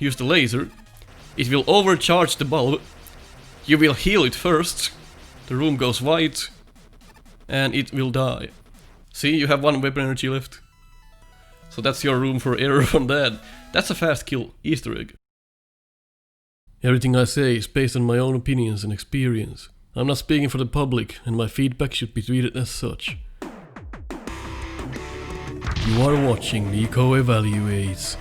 use the laser, it will overcharge the bulb. You will heal it first, the room goes white, and it will die. See, you have 1 weapon energy left. So that's your room for error on that. That's a fast kill, Easter egg. Everything I say is based on my own opinions and experience. I'm not speaking for the public, and my feedback should be treated as such. You are watching Nico Evaluates.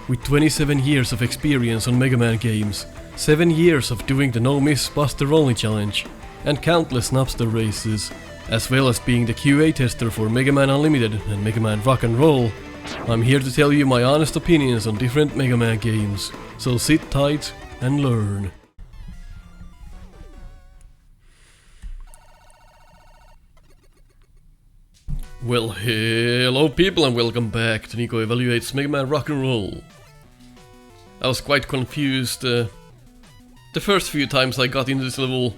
With 27 years of experience on Mega Man games, 7 years of doing the No Miss Buster Only challenge, and countless Snupster Races, as well as being the QA tester for Mega Man Unlimited and Mega Man Rock and Roll, I'm here to tell you my honest opinions on different Mega Man games, so sit tight and learn. Well, hello people and welcome back to Nico Evaluates Mega Man Rock and Roll. I was quite confused the first few times I got into this level,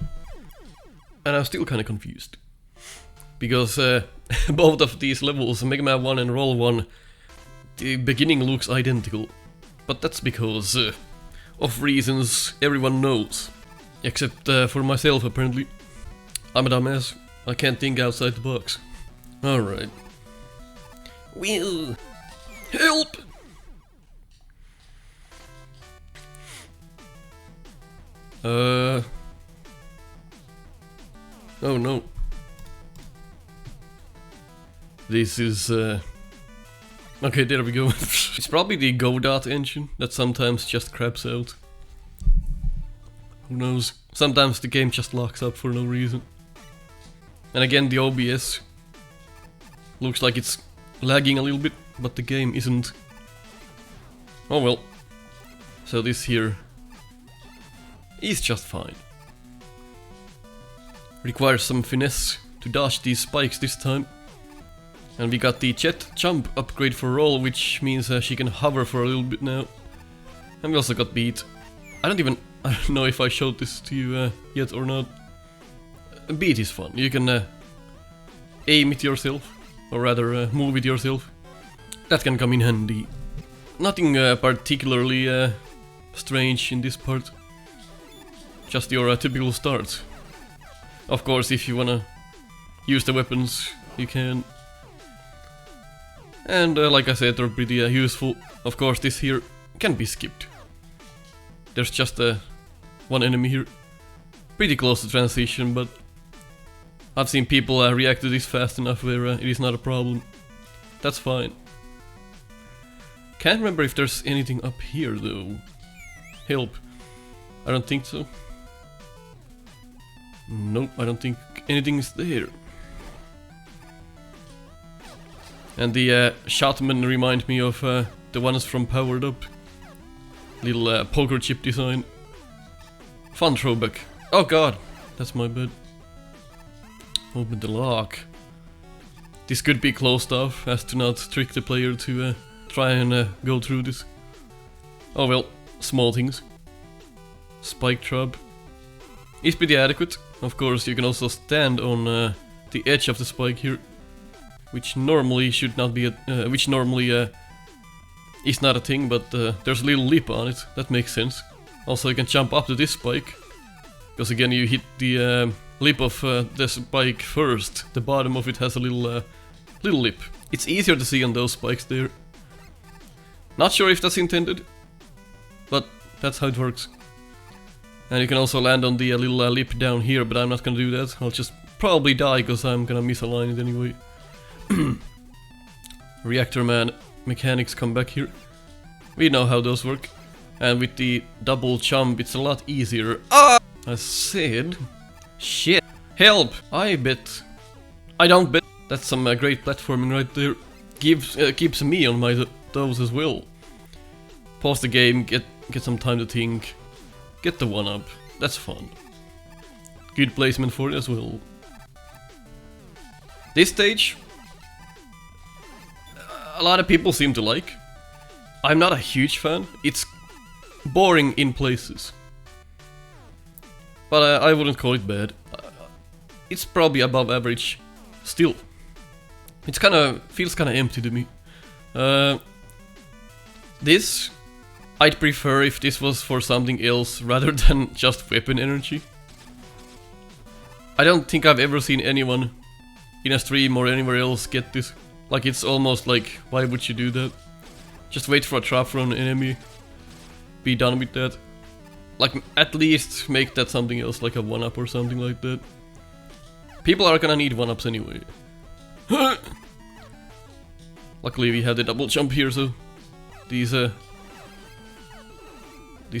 and I'm still kinda confused. Because both of these levels, Mega Man 1 and Roll 1, the beginning looks identical. But that's because of reasons everyone knows. Except for myself, apparently. I'm a dumbass. I can't think outside the box. Alright. Will help! Oh no. This is okay, there we go. It's probably the Godot engine that sometimes just craps out. Who knows? Sometimes the game just locks up for no reason. And again, the OBS looks like it's lagging a little bit, but the game isn't. Oh well. So this here is just fine. Requires some finesse to dodge these spikes this time. And we got the jet jump upgrade for Roll, which means she can hover for a little bit now. And we also got beat. I don't know if I showed this to you yet or not. Beat is fun. You can aim it yourself, or rather move it yourself. That can come in handy. Nothing particularly strange in this part. Just your typical start. Of course, if you wanna use the weapons, you can. And like I said, they're pretty useful. Of course, this here can be skipped. There's just one enemy here. Pretty close to transition, but I've seen people react to this fast enough where it is not a problem. That's fine. Can't remember if there's anything up here though. Help. I don't think so. Nope, I don't think anything's there. And the shotmen remind me of the ones from Powered Up. Little poker chip design. Fun throwback. Oh god, that's my bad. Open the lock. This could be closed off as to not trick the player to try and go through this. Oh well, small things. Spike trap is pretty adequate. Of course, you can also stand on the edge of the spike here, which normally should not be which normally is not a thing, but there's a little lip on it. That makes sense. Also, you can jump up to this spike, because again, you hit the lip of the spike first. The bottom of it has a little lip. It's easier to see on those spikes there. Not sure if that's intended, but that's how it works. And you can also land on the little lip down here, but I'm not gonna do that. I'll just probably die because I'm gonna misalign it anyway. Reactor Man mechanics come back here. We know how those work. And with the double jump, it's a lot easier. Ah! I said... Shit. Help! I bet. I don't bet. That's some great platforming right there. Keeps me on my toes as well. Pause the game, get some time to think. Get the one up. That's fun. Good placement for it as well. This stage, a lot of people seem to like. I'm not a huge fan. It's boring in places. But I wouldn't call it bad. It's probably above average still. It's feels kinda empty to me. This I'd prefer if this was for something else rather than just weapon energy. I don't think I've ever seen anyone in a stream or anywhere else get this. Like, it's almost like, why would you do that? Just wait for a trap from an enemy. Be done with that. Like, at least make that something else, like a 1-up or something like that. People are gonna need 1-ups anyway. Luckily we have the double jump here, so these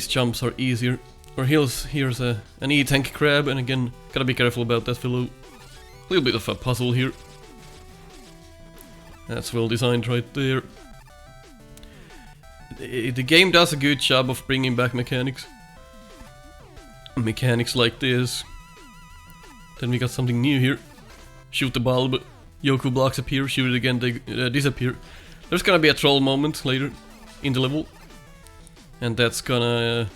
jumps are easier. Or here's an E-tank crab, and again, gotta be careful about that fellow. A little bit of a puzzle here. That's well designed right there. The game does a good job of bringing back mechanics. Mechanics like this. Then we got something new here. Shoot the bulb, Yoku blocks appear, shoot it again, they disappear. There's gonna be a troll moment later in the level. And that's gonna...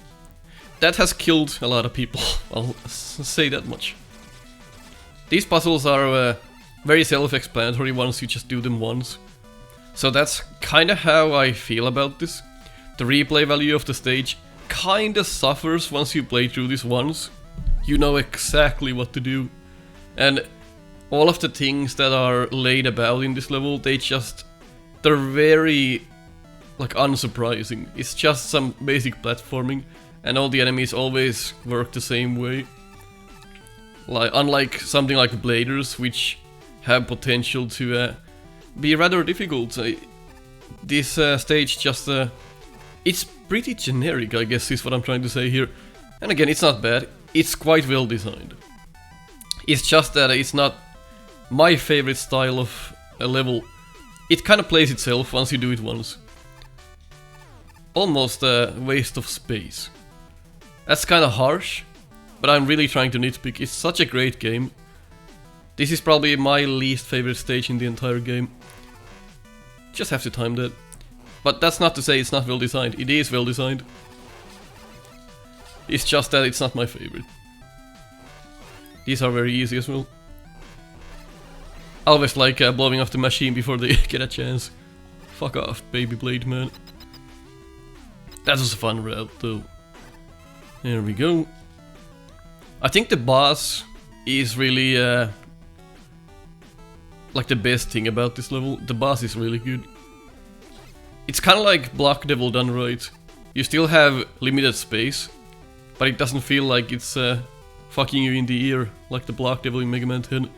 that has killed a lot of people, I'll say that much. These puzzles are very self-explanatory once you just do them once. So that's kinda how I feel about this. The replay value of the stage kinda suffers once you play through this once. You know exactly what to do. And all of the things that are laid about in this level, they're very, like, unsurprising. It's just some basic platforming, and all the enemies always work the same way. Like, unlike something like Bladers, which have potential to be rather difficult. This stage just... it's pretty generic, I guess, is what I'm trying to say here. And again, it's not bad. It's quite well designed. It's just that it's not my favorite style of a level. It kind of plays itself once you do it once. Almost a waste of space. That's kind of harsh, but I'm really trying to nitpick. It's such a great game. This is probably my least favorite stage in the entire game. Just have to time that. But that's not to say it's not well designed. It is well designed. It's just that it's not my favorite. These are very easy as well. I always like blowing off the machine before they get a chance. Fuck off, baby blade man. That was a fun route though. There we go. I think the boss is really like the best thing about this level. The boss is really good. It's kind of like Block Devil done right. You still have limited space, but it doesn't feel like it's fucking you in the ear like the Block Devil in Mega Man 10.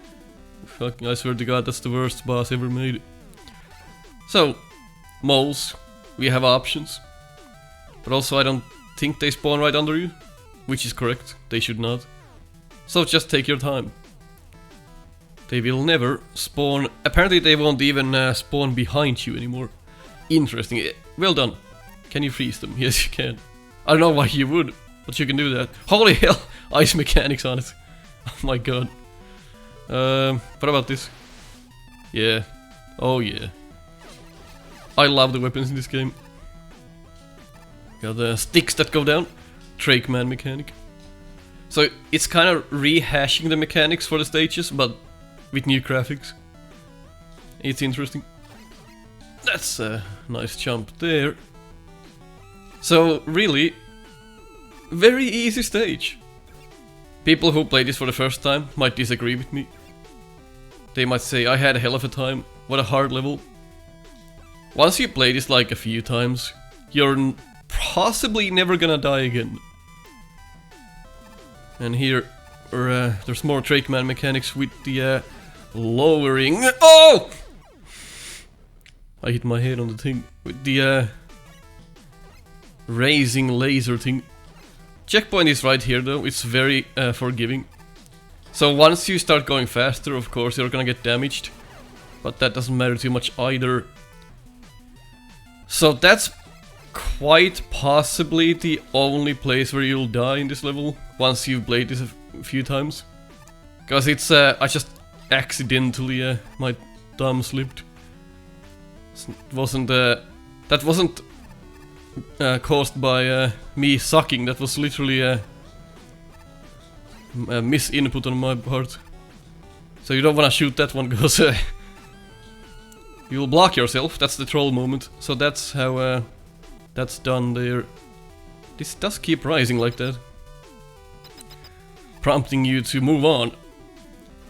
Fucking, I swear to God, that's the worst boss ever made. So, moles, we have options. But also I don't think they spawn right under you, which is correct, they should not. So just take your time. They will never spawn, apparently they won't even spawn behind you anymore. Interesting, well done. Can you freeze them? Yes you can. I don't know why you would, but you can do that. Holy hell, ice mechanics on it. Oh my god. What about this? Yeah. Oh yeah. I love the weapons in this game. Got the sticks that go down. Trakeman mechanic. So it's kind of rehashing the mechanics for the stages, but with new graphics. It's interesting. That's a nice jump there. So really, very easy stage. People who play this for the first time might disagree with me. They might say, I had a hell of a time, what a hard level. Once you play this like a few times, you're possibly never gonna die again. And here, there's more Trakeman mechanics with the lowering... Oh! I hit my head on the thing. With the raising laser thing. Checkpoint is right here though, it's very forgiving. So once you start going faster, of course you're gonna get damaged. But that doesn't matter too much either. So that's quite possibly the only place where you'll die in this level, once you've played this a few times. Because it's, I just accidentally, my thumb slipped. It wasn't, that wasn't caused by me sucking, that was literally a misinput on my part. So you don't wanna shoot that one, because you'll block yourself, that's the troll moment. So that's how That's done there. This does keep rising like that, prompting you to move on.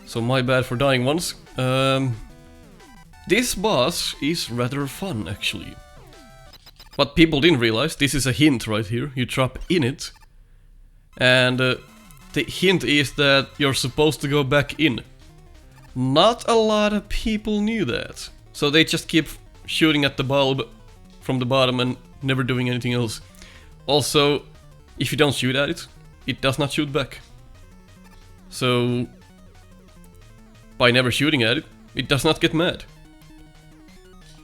So my bad for dying once. This boss is rather fun, actually. What people didn't realize, this is a hint right here. You drop in it, and the hint is that you're supposed to go back in. Not a lot of people knew that, so they just keep shooting at the bulb from the bottom and never doing anything else. Also, if you don't shoot at it, it does not shoot back. So, by never shooting at it, it does not get mad.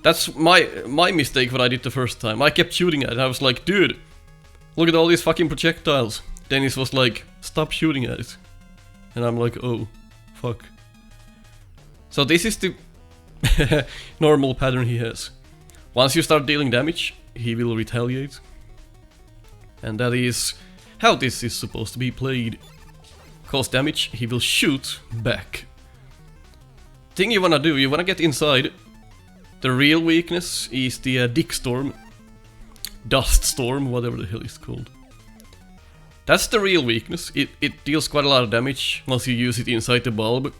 That's my mistake what I did the first time. I kept shooting at it. I was like, dude, look at all these fucking projectiles. Dennis was like, stop shooting at it. And I'm like, oh, fuck. So this is the normal pattern he has. Once you start dealing damage, he will retaliate. And that is how this is supposed to be played. Cause damage, he will shoot back. Thing you wanna do, you wanna get inside. The real weakness is the Dick Storm. Dust Storm, whatever the hell it's called. That's the real weakness. It deals quite a lot of damage once you use it inside the bulb.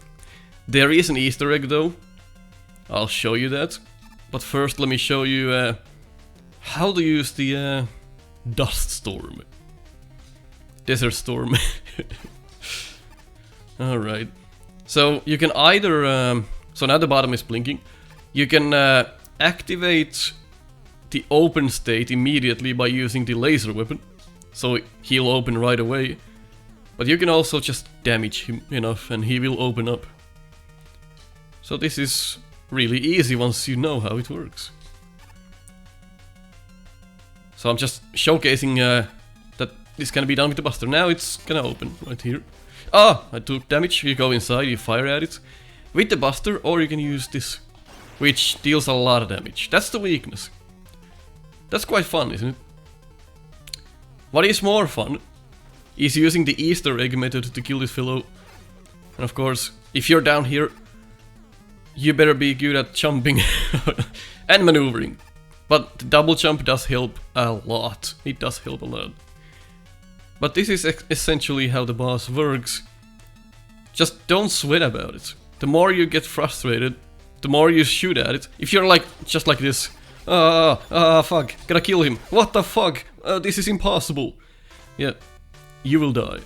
There is an Easter egg though. I'll show you that. But first let me show you how to use the Dust Storm. Desert Storm. Alright. So you can either... so now the bottom is blinking. You can activate the open state immediately by using the laser weapon. So he'll open right away. But you can also just damage him enough and he will open up. So this is really easy once you know how it works. So I'm just showcasing that this can be done with the buster. Now it's gonna open right here. Ah! I took damage. You go inside, you fire at it with the buster, or you can use this, which deals a lot of damage. That's the weakness. That's quite fun, isn't it? What is more fun is using the Easter egg method to kill this fellow. And of course, if you're down here, you better be good at jumping and maneuvering. But the double jump does help a lot. It does help a lot. But this is essentially how the boss works. Just don't sweat about it. The more you get frustrated, the more you shoot at it. If you're like, just like this. Fuck, gotta kill him. What the fuck? This is impossible. Yeah, you will die.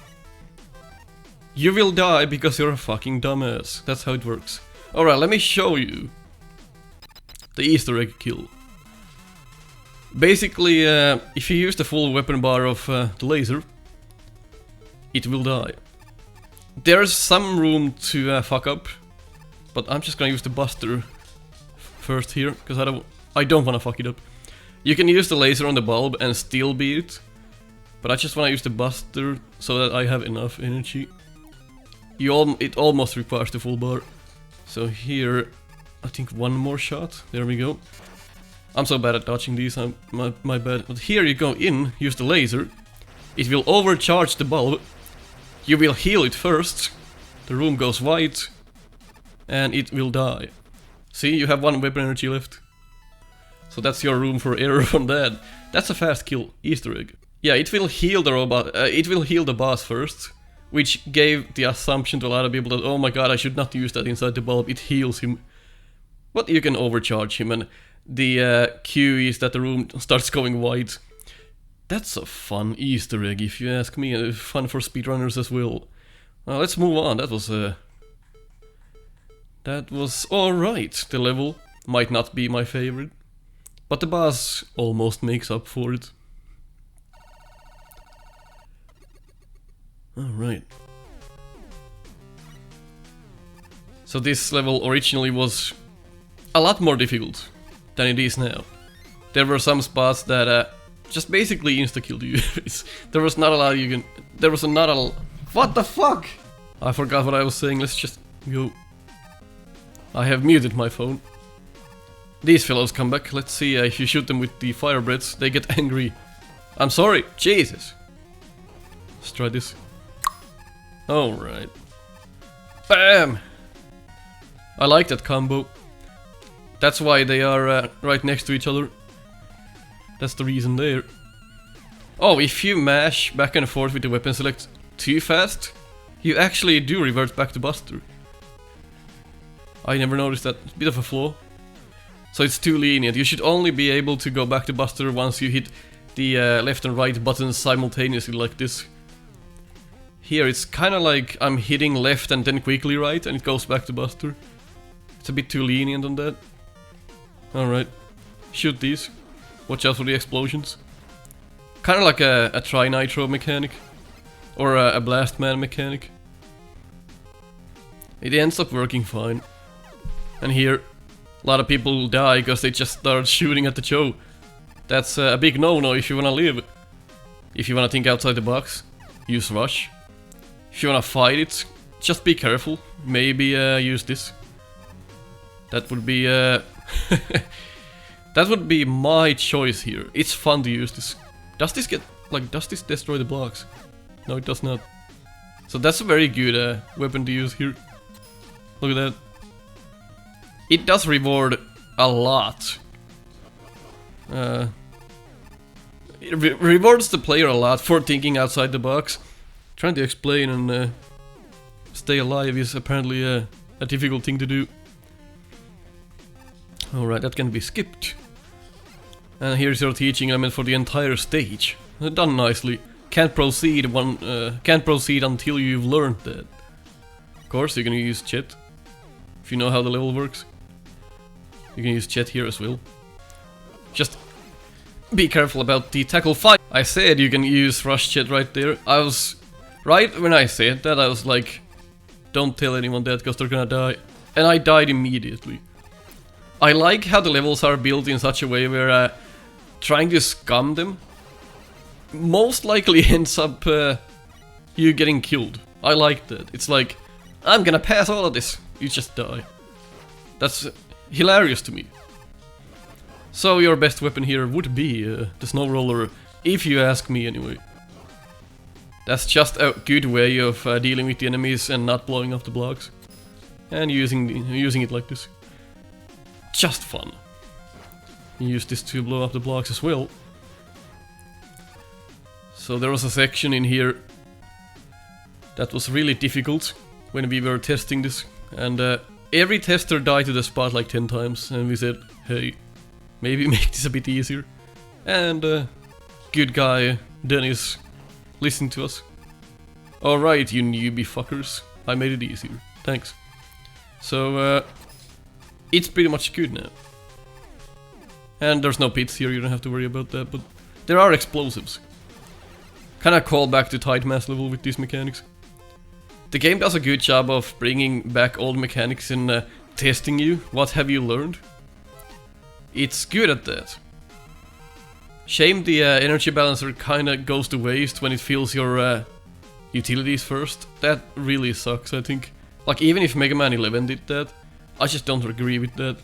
You will die because you're a fucking dumbass. That's how it works. Alright, let me show you the Easter egg kill. Basically, if you use the full weapon bar of the laser, it will die. There's some room to fuck up, but I'm just gonna use the buster first here, because I don't wanna fuck it up. You can use the laser on the bulb and still beat it, but I just wanna use the buster so that I have enough energy. It almost requires the full bar. So here, I think one more shot. There we go. I'm so bad at dodging these, my bad. But here you go in, use the laser. It will overcharge the bulb. You will heal it first. The room goes white. And it will die. See, you have one weapon energy left. So that's your room for error from that. That's a fast kill, Easter egg. Yeah, it will heal the robot. It will heal the boss first. Which gave the assumption to a lot of people that, oh my god, I should not use that inside the bulb, it heals him. But you can overcharge him, and the cue is that the room starts going white. That's a fun Easter egg, if you ask me, and fun for speedrunners as well. Let's move on, that was alright. The level might not be my favorite, but the boss almost makes up for it. Alright. So this level originally was a lot more difficult than it is now. There were some spots that just basically insta-killed you. There was not a lot you can... There was not a... What the fuck? I forgot what I was saying, let's just go. I have muted my phone. These fellows come back, let's see if you shoot them with the fire breaths, they get angry. I'm sorry, Jesus. Let's try this. Alright. Bam! I like that combo. That's why they are right next to each other. That's the reason there. Oh, if you mash back and forth with the weapon select too fast, you actually do revert back to Buster. I never noticed that. It's a bit of a flaw. So it's too lenient. You should only be able to go back to Buster once you hit the left and right buttons simultaneously like this. Here it's kinda like I'm hitting left and then quickly right and it goes back to Buster. It's a bit too lenient on that. Alright. Shoot these. Watch out for the explosions. Kinda like a Tri-Nitro mechanic. Or a Blast Man mechanic. It ends up working fine. And here, a lot of people die because they just start shooting at the Cho. That's a big no-no if you wanna live. If you wanna think outside the box, use Rush. If you wanna fight it, just be careful. Maybe use this. That would be that would be my choice here. It's fun to use this. Does this get does this destroy the blocks? No, it does not. So that's a very good weapon to use here. Look at that. It does reward a lot. It rewards the player a lot for thinking outside the box. Trying to explain and stay alive is apparently a difficult thing to do. Alright, that can be skipped. And here's your teaching element for the entire stage. Done nicely. Can't proceed until you've learned that. Of course, you're gonna use chat. If you know how the level works. You can use chat here as well. Just be careful about the tackle fight. I said you can use rush chat right there. I was right when I said that, I was like, don't tell anyone that because they're gonna die. And I died immediately. I like how the levels are built in such a way where trying to scum them most likely ends up you getting killed. I like that. It's like, I'm gonna pass all of this. You just die. That's hilarious to me. So your best weapon here would be the snow roller, if you ask me anyway. That's just a good way of dealing with the enemies and not blowing up the blocks. And using it like this. Just fun. Use this to blow up the blocks as well. So there was a section in here that was really difficult when we were testing this. And every tester died to the spot like 10 times. And we said, hey, maybe make this a bit easier. And good guy Dennis listened to us. Alright, you newbie fuckers. I made it easier. Thanks. So it's pretty much good now. And there's no pits here, you don't have to worry about that. But there are explosives. Kinda call back to tight mass level with these mechanics. The game does a good job of bringing back old mechanics and testing you. What have you learned? It's good at that. Shame the energy balancer kinda goes to waste when it fills your utilities first. That really sucks, I think. Like, even if Mega Man 11 did that, I just don't agree with that.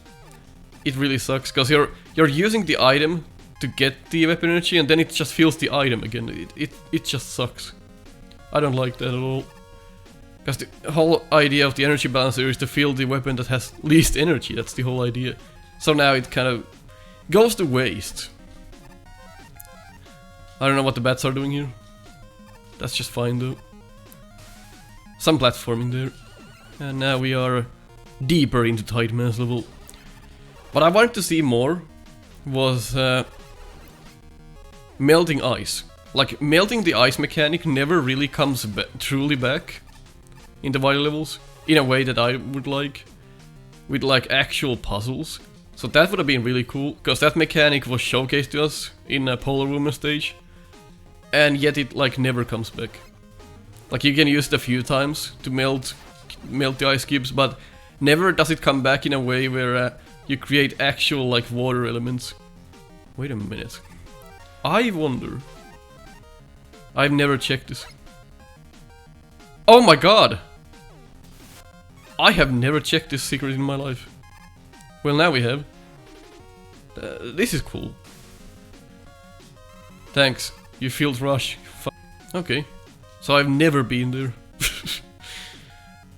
It really sucks, because you're using the item to get the weapon energy and then it just fills the item again. It just sucks. I don't like that at all. Because the whole idea of the energy balancer is to fill the weapon that has least energy. That's the whole idea. So now it kind of goes to waste. I don't know what the bats are doing here. That's just fine though. Some platforming there. And now we are deeper into tight mass level. What I wanted to see more was melting ice. Like, melting the ice mechanic never really comes truly back in the wider levels in a way that I would like, with like actual puzzles. So that would have been really cool, because that mechanic was showcased to us in a Polar Woman stage, and yet it like never comes back. Like, you can use it a few times to melt the ice cubes, but never does it come back in a way where you create actual like water elements. Wait a minute. I wonder. I've never checked this. Oh my god! I have never checked this secret in my life. Well, now we have. This is cool. Thanks. You filled rush. Okay. So I've never been there.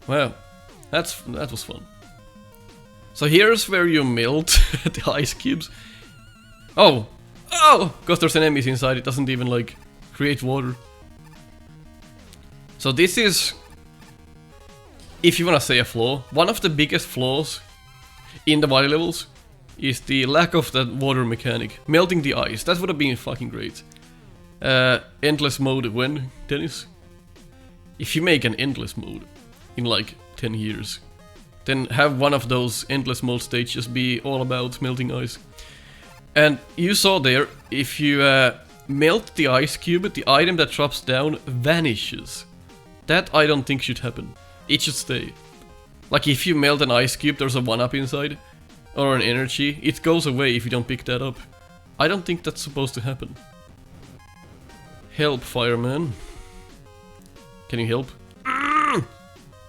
Wow. That was fun. So here's where you melt the ice cubes. Oh, Oh! Because there's enemies inside, it doesn't even like create water. So this is, if you wanna say a flaw, one of the biggest flaws in the body levels is the lack of that water mechanic. Melting the ice, that would have been fucking great. Endless mode when, Dennis? If you make an endless mode in like 10 years, then have one of those endless mode stages be all about melting ice. And you saw there, if you melt the ice cube, the item that drops down vanishes. That I don't think should happen. It should stay. Like if you melt an ice cube, there's a 1-up inside, or an energy, it goes away if you don't pick that up. I don't think that's supposed to happen. Help, fireman. Can you help?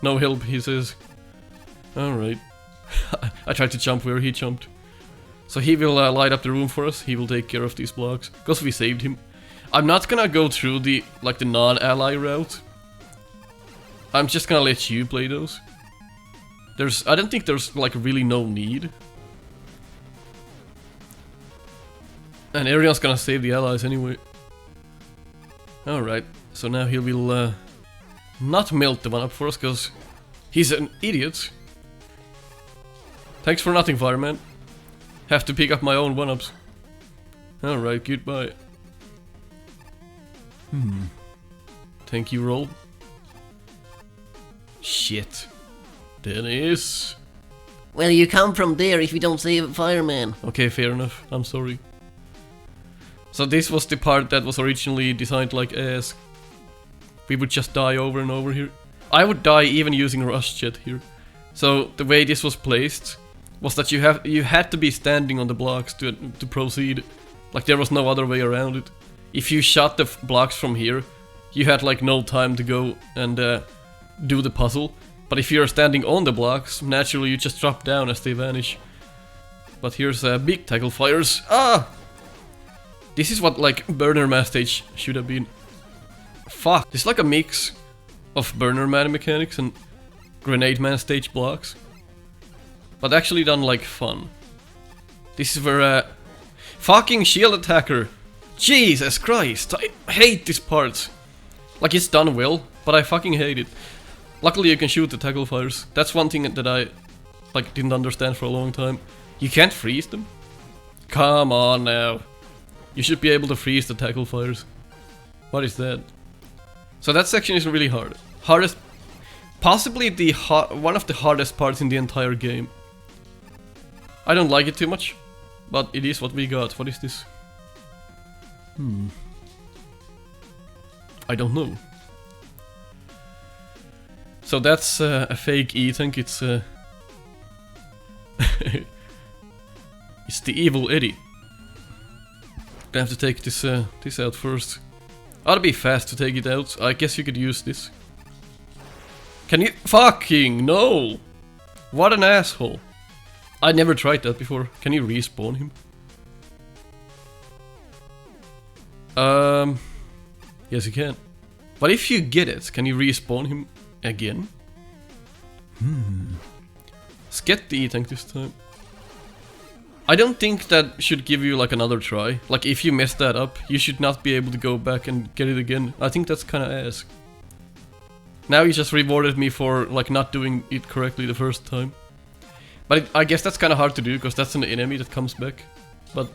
No help, he says. Alright. I tried to jump where he jumped. So he will light up the room for us, he will take care of these blocks, because we saved him. I'm not gonna go through the non-ally route. I'm just gonna let you play those. I don't think there's like really no need. And everyone's gonna save the allies anyway. Alright, so now he will not melt the 1-up for us, because he's an idiot. Thanks for nothing, fireman. Have to pick up my own 1-ups. Alright, goodbye. Thank you, roll. Shit. Dennis. Well, you come from there if you don't save a fireman. Okay, fair enough. I'm sorry. So this was the part that was originally designed like as we would just die over and over here. I would die even using rush jet here. So the way this was placed was that you had to be standing on the blocks to proceed. Like there was no other way around it. If you shot the blocks from here, you had like no time to go and do the puzzle. But if you're standing on the blocks, naturally you just drop down as they vanish. But here's big tackle fires. Ah! This is what like Burner Man stage should have been. Fuck. It's like a mix of Burner Man mechanics and Grenade Man stage blocks. But actually done like fun. This is where fucking shield attacker. Jesus Christ, I hate this part. Like it's done well, but I fucking hate it. Luckily you can shoot the tackle fires. That's one thing that I like didn't understand for a long time. You can't freeze them? Come on now. You should be able to freeze the tackle fires. What is that? So that section is really hard. Hardest, possibly one of the hardest parts in the entire game. I don't like it too much, but it is what we got. What is this? I don't know. So that's a fake E-tank. It's it's the evil Eddie. Gonna have to take this this out first. Ought to be fast to take it out. I guess you could use this. Can you fucking no? What an asshole! I never tried that before. Can you respawn him? Yes you can. But if you get it, can you respawn him again? Let's get the E-tank this time. I don't think that should give you like another try. Like if you mess that up, you should not be able to go back and get it again. I think that's kinda ass. Now you just rewarded me for like not doing it correctly the first time. But I guess that's kinda hard to do, because that's an enemy that comes back. But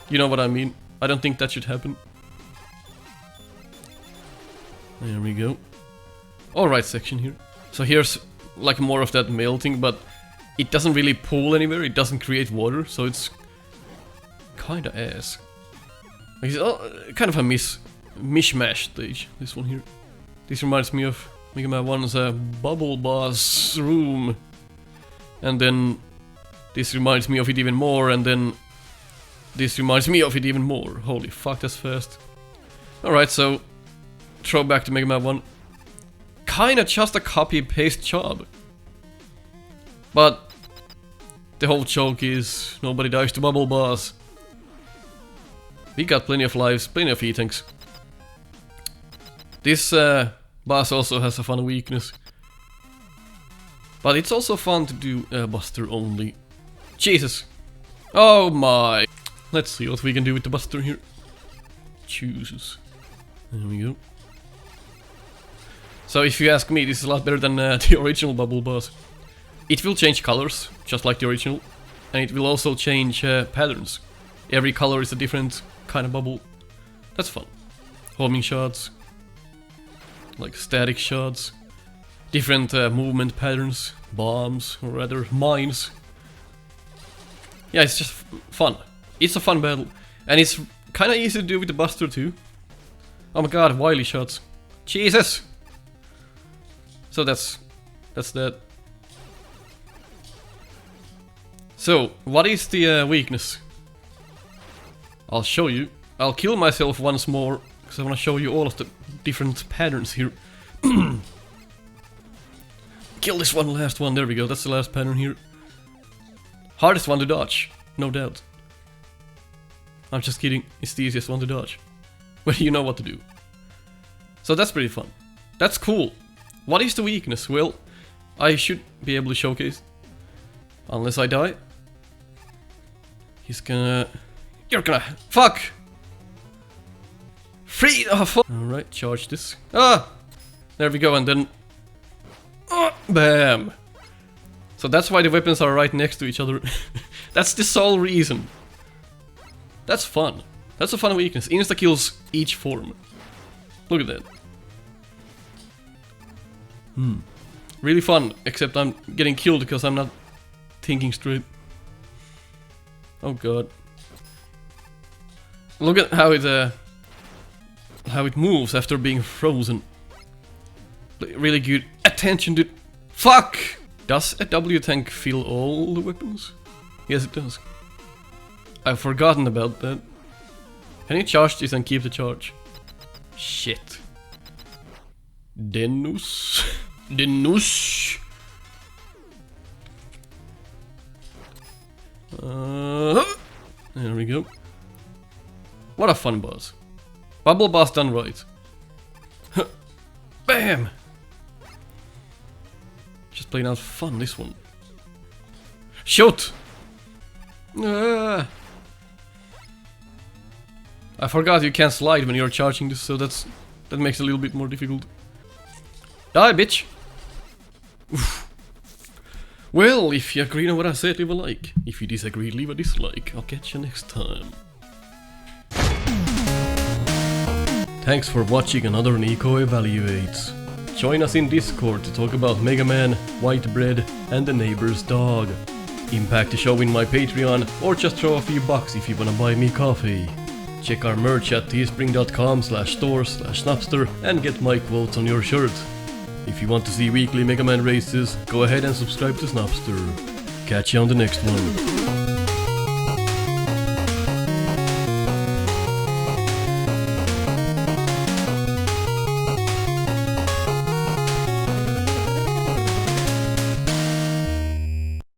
you know what I mean. I don't think that should happen. There we go. Alright section here. So here's like more of that melting, but it doesn't really pool anywhere, it doesn't create water, so it's kinda ass. Like it's kind of a mishmash stage, this one here. This reminds me of Mega Man 1's Bubble Boss room. And then this reminds me of it even more, and then this reminds me of it even more. Holy fuck, that's fast. Alright, so throw back to Mega Man 1. Kinda just a copy-paste job. But the whole joke is nobody dies to Bubble Boss. We got plenty of lives, plenty of E-tanks. This boss also has a fun weakness. But it's also fun to do Buster only. Jesus. Oh my. Let's see what we can do with the Buster here. Choose. There we go. So if you ask me, this is a lot better than the original bubble boss. It will change colors, just like the original. And it will also change patterns. Every color is a different kind of bubble. That's fun. Homing shots. Like static shots. Different movement patterns. Bombs, or rather mines. Yeah, it's just fun. It's a fun battle. And it's kinda easy to do with the Buster too. Oh my god, wily shots. Jesus! So that's that. So, what is the weakness? I'll show you. I'll kill myself once more, because I want to show you all of the different patterns here. Kill this one, last one, there we go, that's the last pattern here. Hardest one to dodge, no doubt. I'm just kidding, it's the easiest one to dodge. Well, you know what to do. So that's pretty fun. That's cool. What is the weakness? Well, I should be able to showcase. Unless I die. He's gonna... You're gonna... Fuck! Free! Oh, fuck! Alright, charge this. Ah! There we go, and then... Bam! So that's why the weapons are right next to each other. That's the sole reason. That's fun. That's a fun weakness. Insta kills each form. Look at that. Really fun, except I'm getting killed because I'm not thinking straight. Oh god. Look at how it moves after being frozen. Really good attention to... Fuck! Does a W tank fill all the weapons? Yes, it does. I've forgotten about that. Can you charge this and keep the charge? Shit. Denus. Denus. There we go. What a fun boss. Bubble boss done right. Bam! Just playing out fun, this one. Shoot! I forgot you can't slide when you're charging this, so that makes it a little bit more difficult. Die, bitch! Oof. Well, if you agree on what I said, leave a like. If you disagree, leave a dislike. I'll catch you next time. Thanks for watching another Nico Evaluates. Join us in Discord to talk about Mega Man, white bread, and the neighbor's dog. Impact the show in my Patreon, or just throw a few bucks if you wanna buy me coffee. Check our merch at teespring.com/store/Snupster and get my quotes on your shirt. If you want to see weekly Mega Man races, go ahead and subscribe to Snupster. Catch you on the next one.